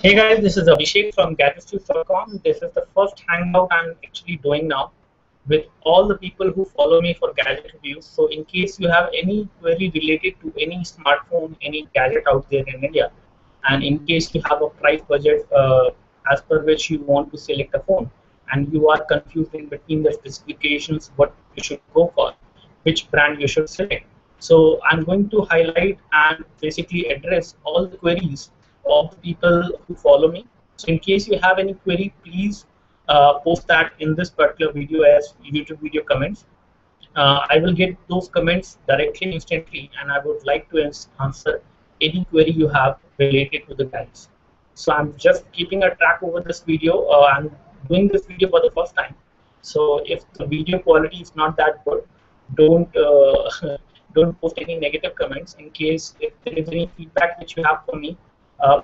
Hey guys, this is Abhishek from GadgetsToUse.com. This is the first hangout I'm actually doing now with all the people who follow me for gadget reviews. So in case you have any query related to any smartphone, any gadget out there in India, and in case you have a price budget as per which you want to select a phone, and you are confused in between the specifications, what you should go for, which brand you should select. So I'm going to highlight and basically address all the queries of the people who follow me. So in case you have any query, please post that in this particular video as YouTube video comments. I will get those comments directly instantly, and I would like to answer any query you have related to the guides. So I'm just keeping a track over this video. I'm doing this video for the first time. So if the video quality is not that good, don't don't post any negative comments. In case if there is any feedback which you have for me,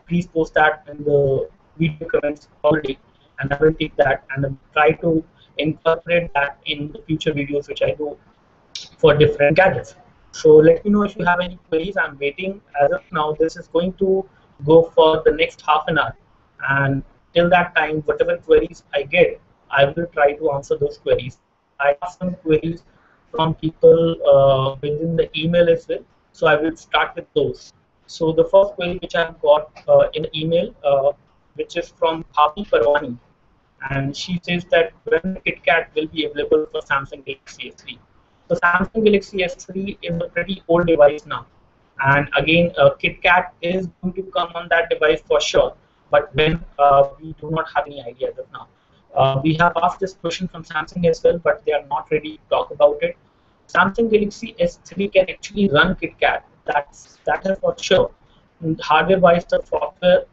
please post that in the video comments already, and I will take that and try to incorporate that in the future videos which I do for different gadgets. So let me know if you have any queries. I'm waiting. As of now, this is going to go for the next half an hour, and till that time, whatever queries I get, I will try to answer those queries. I have some queries from people within the email as well, so I will start with those. So the first query which I have got in the email, which is from Karbonn, and she says that when KitKat will be available for Samsung Galaxy S3. So Samsung Galaxy S3 is a pretty old device now, and again, KitKat is going to come on that device for sure. But when we do not have any idea as of now. We have asked this question from Samsung as well, but they are not ready to talk about it. Samsung Galaxy S3 can actually run KitKat. That is for sure. Hardware-wise, the software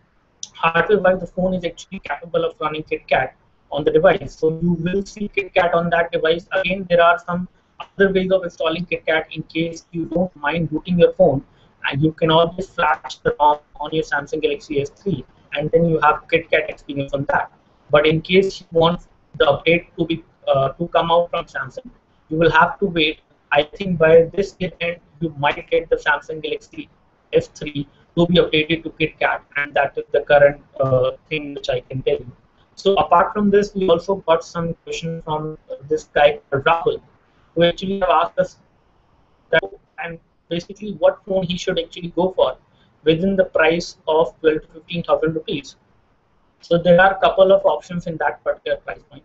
hardware-wise, the phone is actually capable of running KitKat on the device. So you will see KitKat on that device. Again, there are some other ways of installing KitKat in case you don't mind booting your phone, and you can always flash the ROM on your Samsung Galaxy S3, and then you have KitKat experience on that. But in case you want the update to come out from Samsung, you will have to wait. I think by this event you might get the Samsung Galaxy S3 to be updated to KitKat, and that is the current thing which I can tell you. So apart from this, we also got some questions from this guy Rahul, who actually have asked us that and basically what phone he should actually go for within the price of 12 to 15,000 rupees. So there are a couple of options in that particular price point,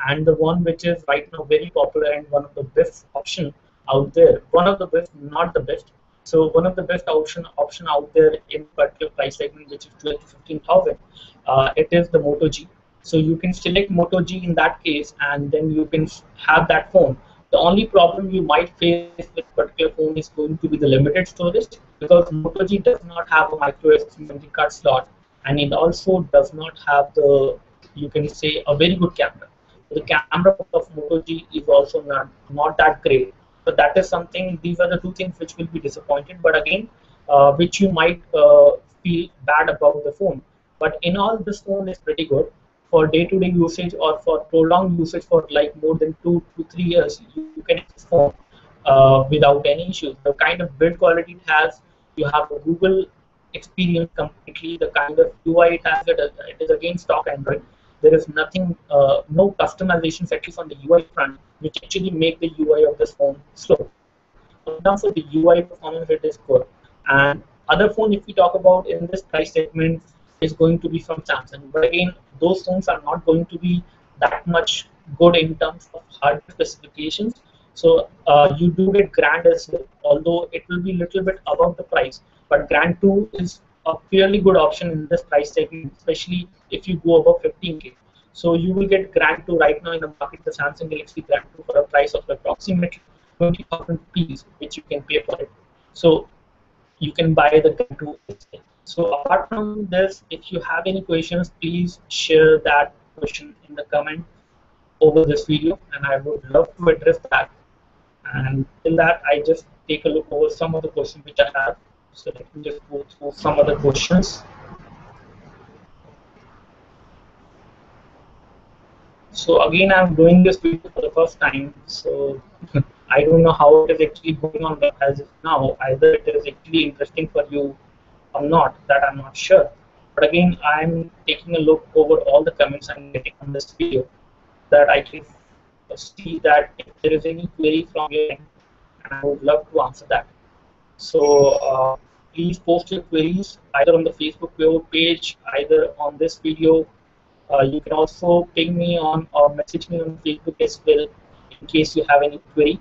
and the one which is right now very popular and one of the best option out there, one of the best, not the best. So one of the best option out there in particular price segment, which is 12 to 15,000, it is the Moto G. So you can select Moto G in that case, and then you can have that phone. The only problem you might face with particular phone is going to be the limited storage, because Moto G does not have a micro SD memory card slot, and it also does not have the, you can say, a very good camera. The camera of Moto G is also not that great. So that is something. These are the two things which will be disappointed, but again, which you might feel bad about the phone. But in all, this phone is pretty good for day-to-day usage or for prolonged usage for like more than 2 to 3 years. You can use this phone without any issues. The kind of build quality it has, you have a Google experience completely. The kind of UI it has, it is again stock Android. There is nothing, no customizations at least on the UI front, which actually make the UI of this phone slow. In terms of the UI performance, it is good. And other phone, if we talk about in this price segment, is going to be from Samsung. But again, those phones are not going to be that much good in terms of hardware specifications. So you do get Grand as well, although it will be a little bit above the price. But Grand 2 is a fairly good option in this price segment, especially if you go above 15K. So you will get Grand 2 right now in the market, the Samsung Galaxy Grand 2 for a price of approximately 20,000 rupees, which you can pay for it. So you can buy the Grand 2 instead. So apart from this, if you have any questions, please share that question in the comment over this video, and I would love to address that. And till that, I just take a look over some of the questions which I have. So let me just go through some of the questions. So again, I'm doing this video for the first time, so I don't know how it is actually going on as of now. Either it is actually interesting for you or not, that I'm not sure. But again, I'm taking a look over all the comments I'm getting on this video, that I can see that if there is any query from your end, and I would love to answer that. So please post your queries either on the Facebook page, either on this video. You can also ping me on or message me on Facebook as well in case you have any query.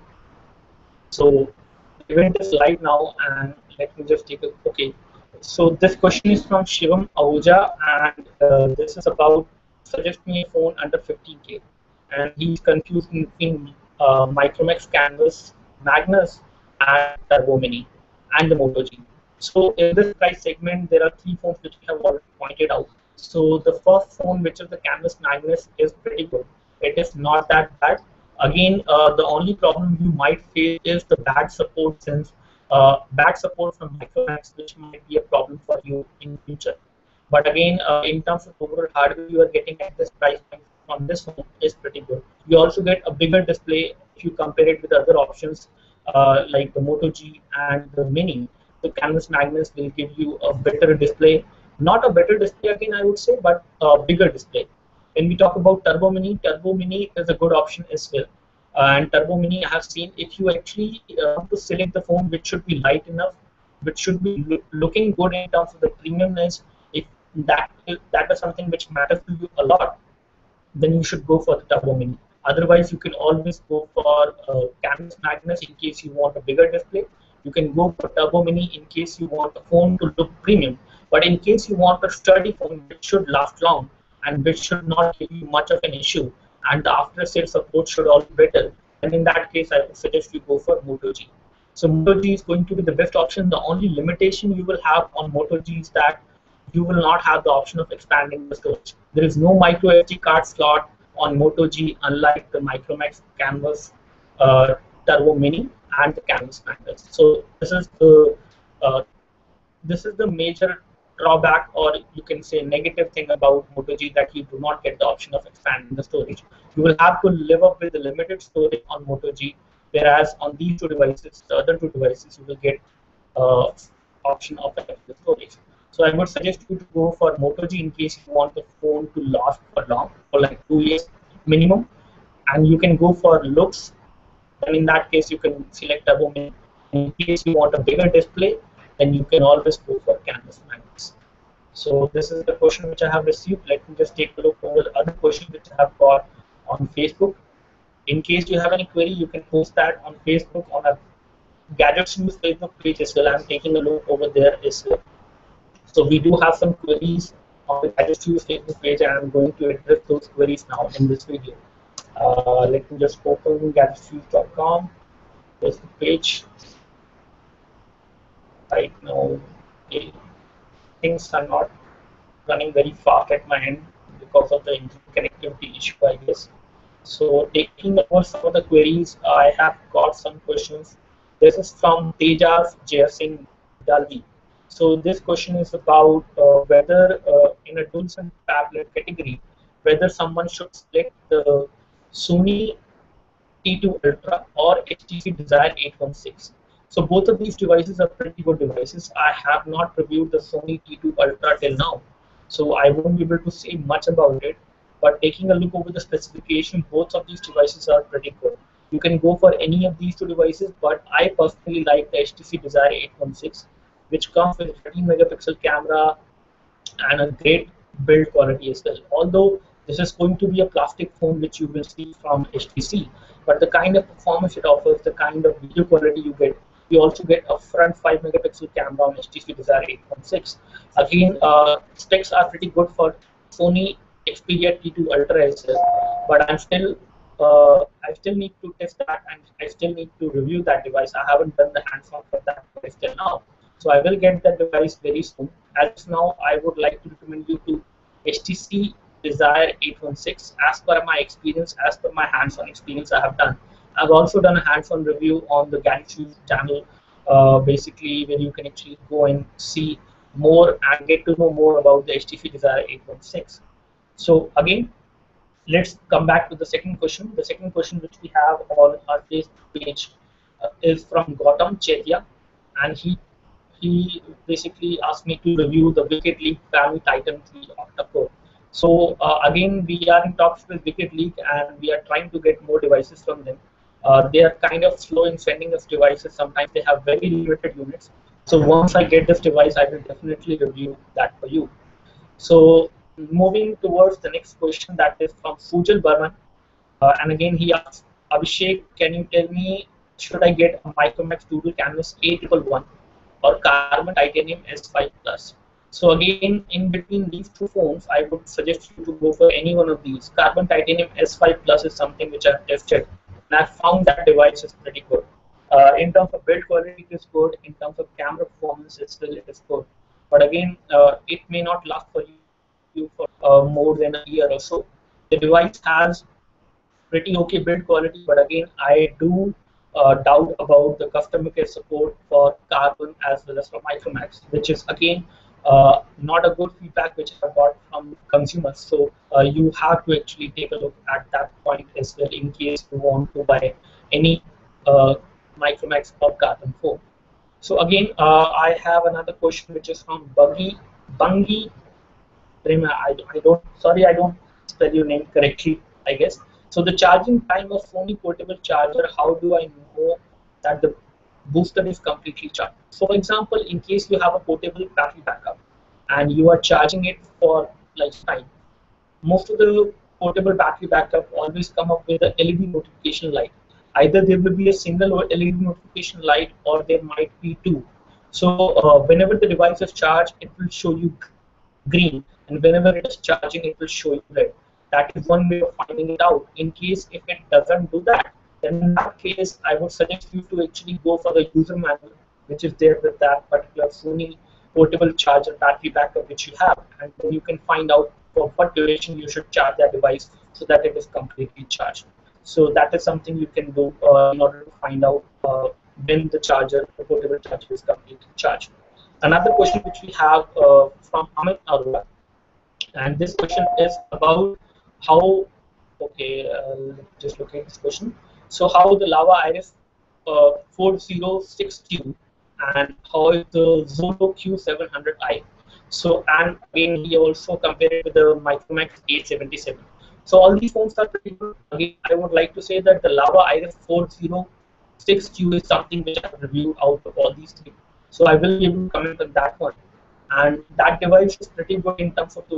So the event is live now, and let me just take a okay. So this question is from Shivam Ahuja, and this is about suggest me a phone under 15K, and he's confused in Micromax Canvas, Magnus, and Turbo Mini, and the Moto G. So in this price segment, there are three phones which we have already pointed out. So the first phone, which is the Canvas Magnus, is pretty good. It is not that bad. Again, the only problem you might face is the bad support, since bad support from Micromax, which might be a problem for you in future. But again, in terms of overall hardware you are getting at this price point from this phone is pretty good. You also get a bigger display if you compare it with other options like the Moto G and the Mini. The Canvas Magnus will give you a better display, not a better display again I would say, but a bigger display. When we talk about Turbo Mini is a good option as well. And Turbo Mini, I have seen if you actually want to select the phone which should be light enough, which should be looking good in terms of the premiumness, if that is something which matters to you a lot, then you should go for the Turbo Mini. Otherwise, you can always go for Canvas Magnus in case you want a bigger display. You can go for Turbo Mini in case you want a phone to look premium. But in case you want a sturdy phone which should last long and which should not give you much of an issue, and the after sales support should all be better, then in that case, I would suggest you go for Moto G. So Moto G is going to be the best option. The only limitation you will have on Moto G is that you will not have the option of expanding the storage. There is no micro SD card slot on Moto G, unlike the Micromax Canvas Turbo Mini and the Canvas Magnus. So uh, this is the major drawback, or you can say negative thing about Moto G, that you do not get the option of expanding the storage. You will have to live up with the limited storage on Moto G, whereas on these two devices, the other two devices, you will get uh, option of the storage. So I would suggest you to go for Moto G in case you want the phone to last for long, for like 2 years minimum, and you can go for looks. And in that case, you can select Turbo Mini. In case you want a bigger display, then you can always go for Canvas Magnus. So this is the question which I have received. Let me just take a look over the other question which I have got on Facebook. In case you have any query, you can post that on Facebook on a GadgetsToUse Facebook page as well. I'm taking a look over there as well. So we do have some queries on the GadgetsToUse Facebook page, and I'm going to address those queries now in this video. Let me just open GadgetsToUse.com Facebook page. Right now, okay, things are not running very fast at my end because of the internet connectivity issue, I guess. So taking over some of the queries, I have got some questions. This is from Tejas Jaisingh Dalvi. So this question is about whether in a tools and tablet category, whether someone should select the Sony T2 Ultra or HTC Desire 816. So both of these devices are pretty good devices. I have not reviewed the Sony T2 Ultra till now, so I won't be able to say much about it. But taking a look over the specification, both of these devices are pretty good. You can go for any of these two devices, but I personally like the HTC Desire 816, which comes with a 13 megapixel camera and a great build quality as well. Although this is going to be a plastic phone which you will see from HTC, but the kind of performance it offers, the kind of video quality you also get a front 5 megapixel camera on HTC Desire 816. Again, specs are pretty good for Sony Xperia T2 Ultra as well, but I still need to test that, and I still need to review that device. I haven't done the hands-on for that device till now. So I will get that device very soon. As now, I would like to recommend you to HTC Desire 816. As per my experience, as per my hands-on experience I have done. I've also done a hands-on review on the GadgetsToUse channel, basically where you can actually go and see more and get to know more about the HTC Desire 816. So again, let's come back to the second question. The second question which we have on our Facebook page is from Gautam Chetia, and he basically asked me to review the Wicked League Family Titan 3 octa-core. So again, we are in talks with Wicked League, and we are trying to get more devices from them. They are kind of slow in sending us devices. Sometimes they have very limited units. So once I get this device, I will definitely review that for you. So moving towards the next question, that is from Sujal Burman. And again, he asks, Abhishek, can you tell me, should I get a Micromax Doodle Canvas A111 or Carbon Titanium S5 Plus? So again, in between these two phones, I would suggest you to go for any one of these. Carbon Titanium S5 Plus is something which I've tested, and I found that device is pretty good. In terms of build quality, it is good. In terms of camera performance, it is good. But again, it may not last for you for more than a year or so. The device has pretty okay build quality, but again, I do doubt about the customer care support for Karbonn as well as for Micromax, which is again not a good feedback which I got from consumers. So you have to actually take a look at that point as well in case you want to buy any uh, Micromax or Karbonn phone. So again, I have another question which is from Bungie Prima. Sorry, I don't spell your name correctly, I guess. So the charging time of Sony portable charger, how do I know that the booster is completely charged? So for example, in case you have a portable battery backup and you are charging it for lifetime, most of the portable battery backup always come up with a LED notification light. Either there will be a single LED notification light or there might be two. So whenever the device is charged, it will show you green, and whenever it is charging, it will show you red. That is one way of finding it out. In case if it doesn't do that, then in that case, I would suggest you to actually go for the user manual, which is there with that particular Sony portable charger battery backup which you have, and then you can find out for what duration you should charge that device so that it is completely charged. So that is something you can do in order to find out when the portable charger is completely charged. Another question which we have from Amit Arora, and this question is about how, okay, just look at this question. So how the Lava Iris 406Q and how is the Zolo Q700i? So, and again, he also compared it with the Micromax 877. So all these phones are pretty good. Again, I would like to say that the Lava Iris 406Q is something which I have reviewed out of all these three. So I will be able to comment on that one. And that device is pretty good in terms of the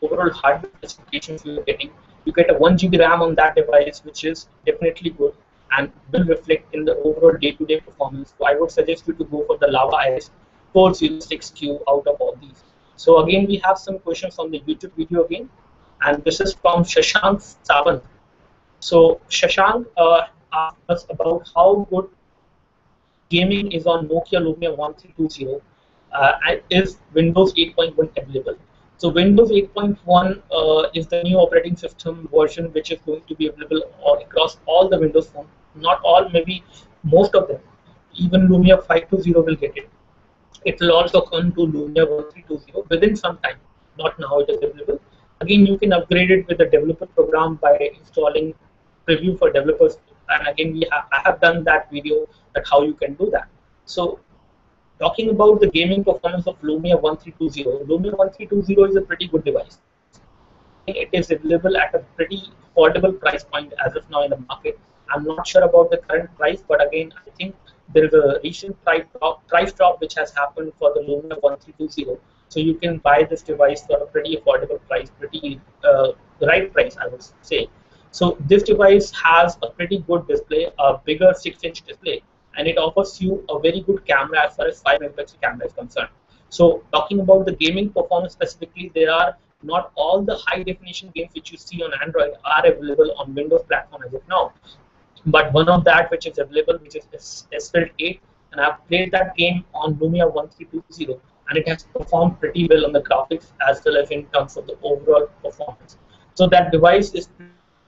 overall hardware specifications you are getting. You get a 1 GB RAM on that device, which is definitely good and will reflect in the overall day-to-day performance. So I would suggest you to go for the Lava Iris 406Q out of all these. So again, we have some questions on the YouTube video again, and this is from Shashank Sawant. So Shashank asked us about how good gaming is on Nokia Lumia 1320 and is Windows 8.1 available. So Windows 8.1 is the new operating system version which is going to be available across all the Windows phones. Not all, maybe most of them. Even Lumia 520 will get it. It will also come to Lumia 1320 within some time. Not now it is available. Again, you can upgrade it with the developer program by installing preview for developers. And again, I have done that video that how you can do that. So talking about the gaming performance of Lumia 1320, Lumia 1320 is a pretty good device. It is available at a pretty affordable price point as of now in the market. I'm not sure about the current price, but again, I think there is a recent price drop which has happened for the Lumia 1320. So you can buy this device for a pretty affordable price, pretty the right price, I would say. So this device has a pretty good display, a bigger 6-inch display, and it offers you a very good camera as far as 5 megapixel camera is concerned. So talking about the gaming performance specifically, there are not all the high definition games which you see on Android are available on Windows platform as of now. But one of that which is available, which is Asphalt 8, and I've played that game on Lumia 1320, and it has performed pretty well on the graphics as well as in terms of the overall performance. So that device is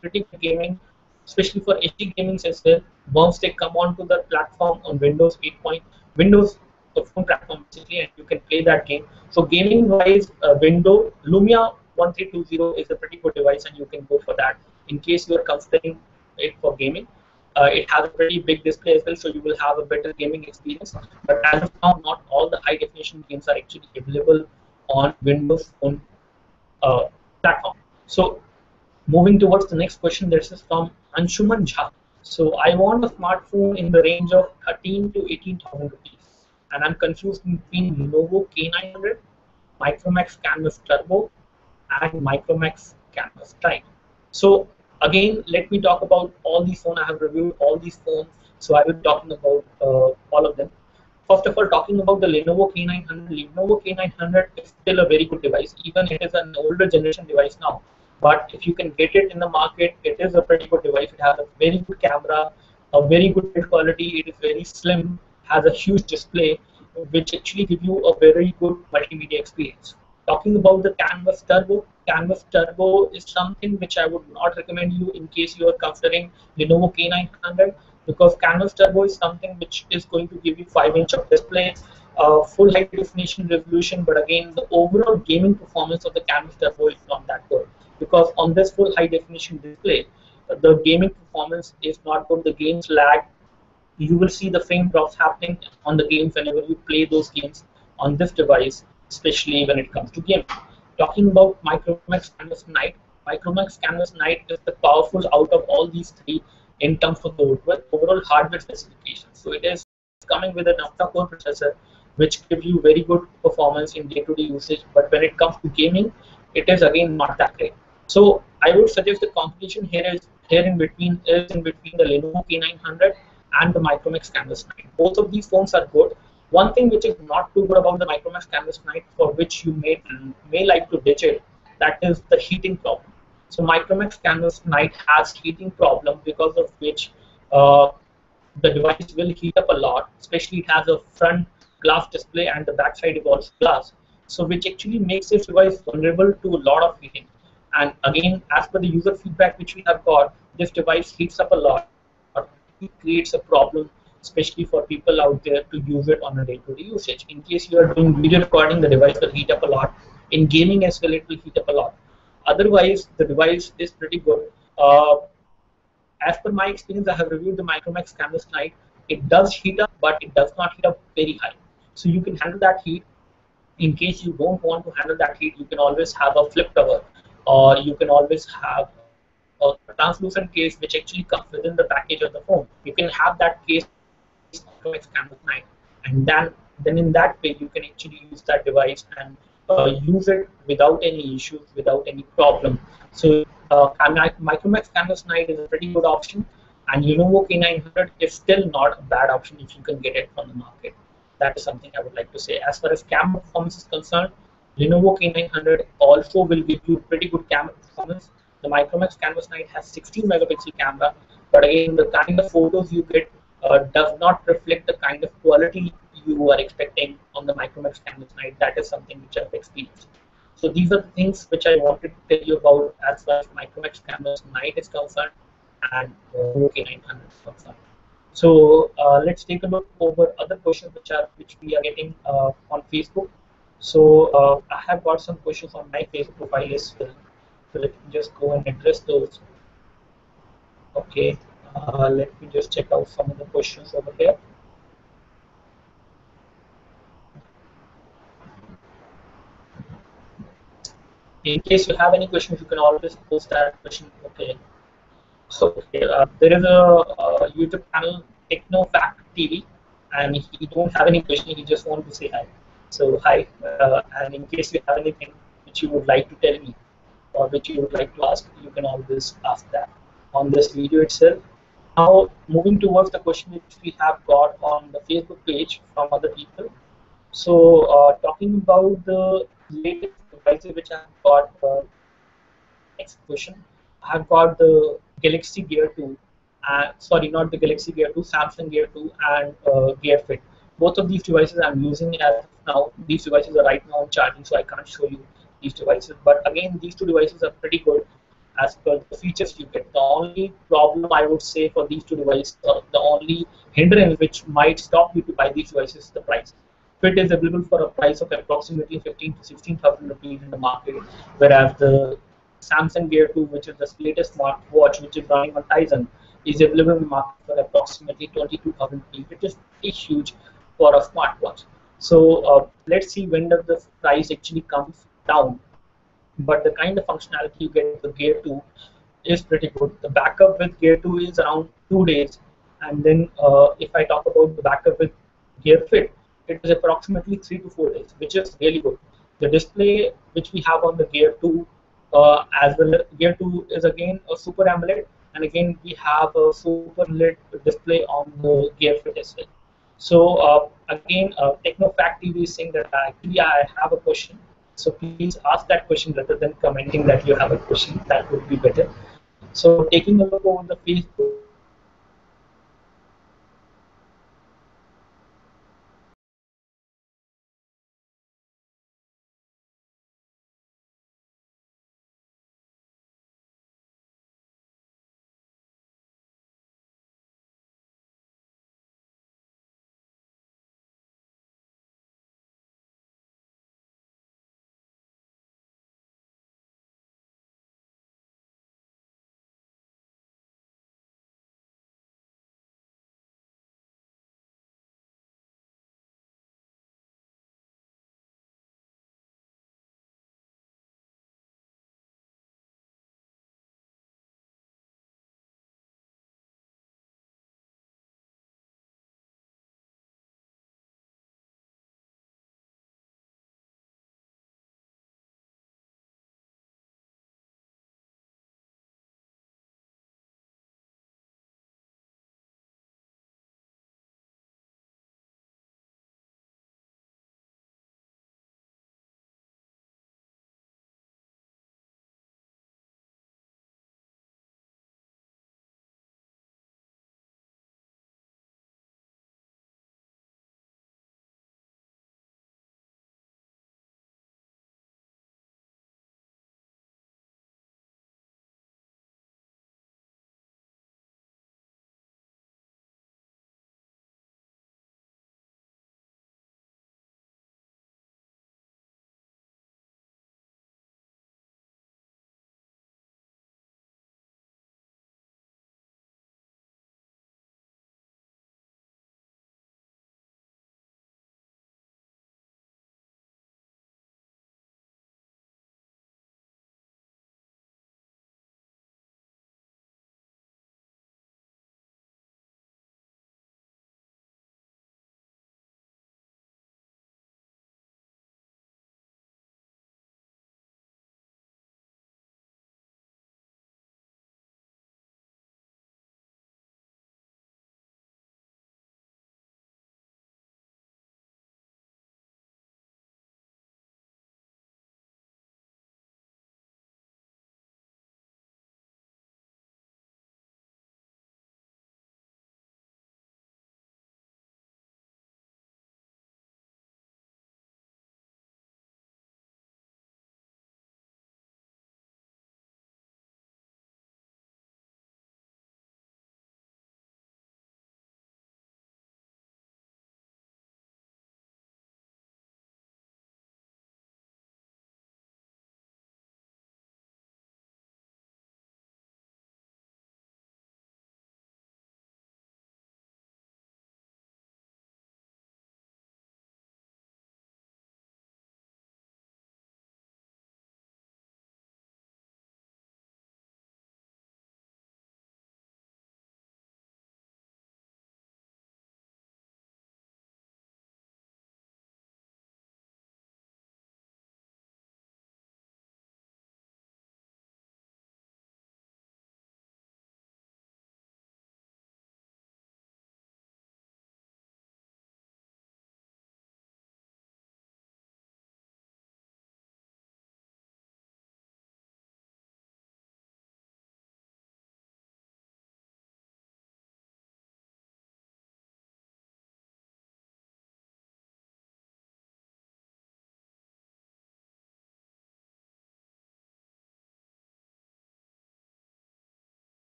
pretty good gaming, especially for HD gaming as well. Once they come onto the platform on Windows 8. Windows the phone platform basically, and you can play that game. So gaming wise, Lumia 1320 is a pretty good device, and you can go for that in case you are considering it for gaming. It has a pretty big display as well, so you will have a better gaming experience. But as of now, not all the high definition games are actually available on Windows Phone platform. So moving towards the next question, this is from Anshuman Jha. So I want a smartphone in the range of 13 to 18,000 rupees, and I'm confused between Lenovo K900, Micromax Canvas Turbo, and Micromax Canvas Type. So again, let me talk about all these phones. I have reviewed all these phones, so I will be talking about all of them. First of all, talking about the Lenovo K900, Lenovo K900 is still a very good device, even it is an older generation device now. But if you can get it in the market, it is a pretty good device. It has a very good camera, a very good build quality. It is very slim, has a huge display, which actually give you a very good multimedia experience. Talking about the Canvas Turbo is something which I would not recommend you in case you are considering Lenovo K900, because Canvas Turbo is something which is going to give you 5-inch of display, full high definition resolution, but again the overall gaming performance of the Canvas Turbo is not that good, because on this full high definition display, the gaming performance is not good. The games lag. You will see the frame drops happening on the games whenever you play those games on this device, especially when it comes to gaming. Talking about Micromax Canvas Night, Micromax Canvas Night is the powerful out of all these three in terms of the overall hardware specifications. So it is coming with an octa-core processor, which gives you very good performance in day-to-day usage. But when it comes to gaming, it is again not that great. So I would suggest the competition here in between the Lenovo K900 and the Micromax Canvas Night. Both of these phones are good. One thing which is not too good about the Micromax Canvas Night, for which you may like to ditch it, that is the heating problem. So Micromax Canvas Night has heating problem, because of which the device will heat up a lot. Especially it has a front glass display and the backside is also glass, so which actually makes this device vulnerable to a lot of heating. And again, as per the user feedback which we have got, this device heats up a lot. It creates a problem, especially for people out there to use it on a day-to-day usage. In case you are doing video recording, the device will heat up a lot. In gaming as well, it will heat up a lot. Otherwise, the device is pretty good. As per my experience, I have reviewed the Micromax Canvas Night. It does heat up, but it does not heat up very high. So you can handle that heat. In case you don't want to handle that heat, you can always have a flip cover, or you can always have a translucent case which actually comes within the package of the phone. You can have that case Micromax Canvas Night, and then in that way you can actually use that device and use it without any issues, without any problem. So Micromax Canvas Night is a pretty good option, and Lenovo K900 is still not a bad option if you can get it from the market. That is something I would like to say. As far as camera performance is concerned, Lenovo K900 also will give you pretty good camera performance. The Micromax Canvas Night has 16 megapixel camera, but again, the kind of photos you get does not reflect the kind of quality you are expecting on the Micromax Canvas Night. That is something which I've experienced. So these are the things which I wanted to tell you about as far as Micromax Canvas Night is concerned and K900 is concerned. So let's take a look over other questions which we are getting on Facebook. So I have got some questions on my Facebook profile as well. So let me just go and address those. Okay, let me just check out some of the questions over here. In case you have any questions, you can always post that question. Okay. So there is a YouTube channel, Techno Fact TV, and he don't have any question. He just want to say hi. So hi, and in case you have anything which you would like to tell me or which you would like to ask, you can always ask that on this video itself. Now moving towards the question which we have got on the Facebook page from other people. So talking about the latest devices which I have got, next question. I have got the Galaxy Gear 2, sorry, not the Galaxy Gear 2, Samsung Gear 2 and Gear Fit. Both of these devices I'm using as of now. These devices are right now charging, so I can't show you these devices. But again, these two devices are pretty good as per the features you get. The only problem I would say for these two devices, the only hindrance which might stop you to buy these devices is the price. Fit is available for a price of approximately 15 to 16,000 rupees in the market, whereas the Samsung Gear 2, which is the latest smartwatch, which is running on Tizen, is available in the market for approximately 22,000 rupees, which is pretty huge for a smartwatch. So let's see when does the price actually comes down. But the kind of functionality you get with the Gear 2 is pretty good. The backup with Gear 2 is around 2 days, and then if I talk about the backup with Gear Fit, it is approximately 3 to 4 days, which is really good. The display which we have on the Gear 2 as well, Gear 2 is again a Super AMOLED, and again we have a Super LED display on the Gear Fit as well. So again, TechnoFact TV is saying that actually I have a question. So please ask that question rather than commenting that you have a question. That would be better. So taking a look over the Facebook,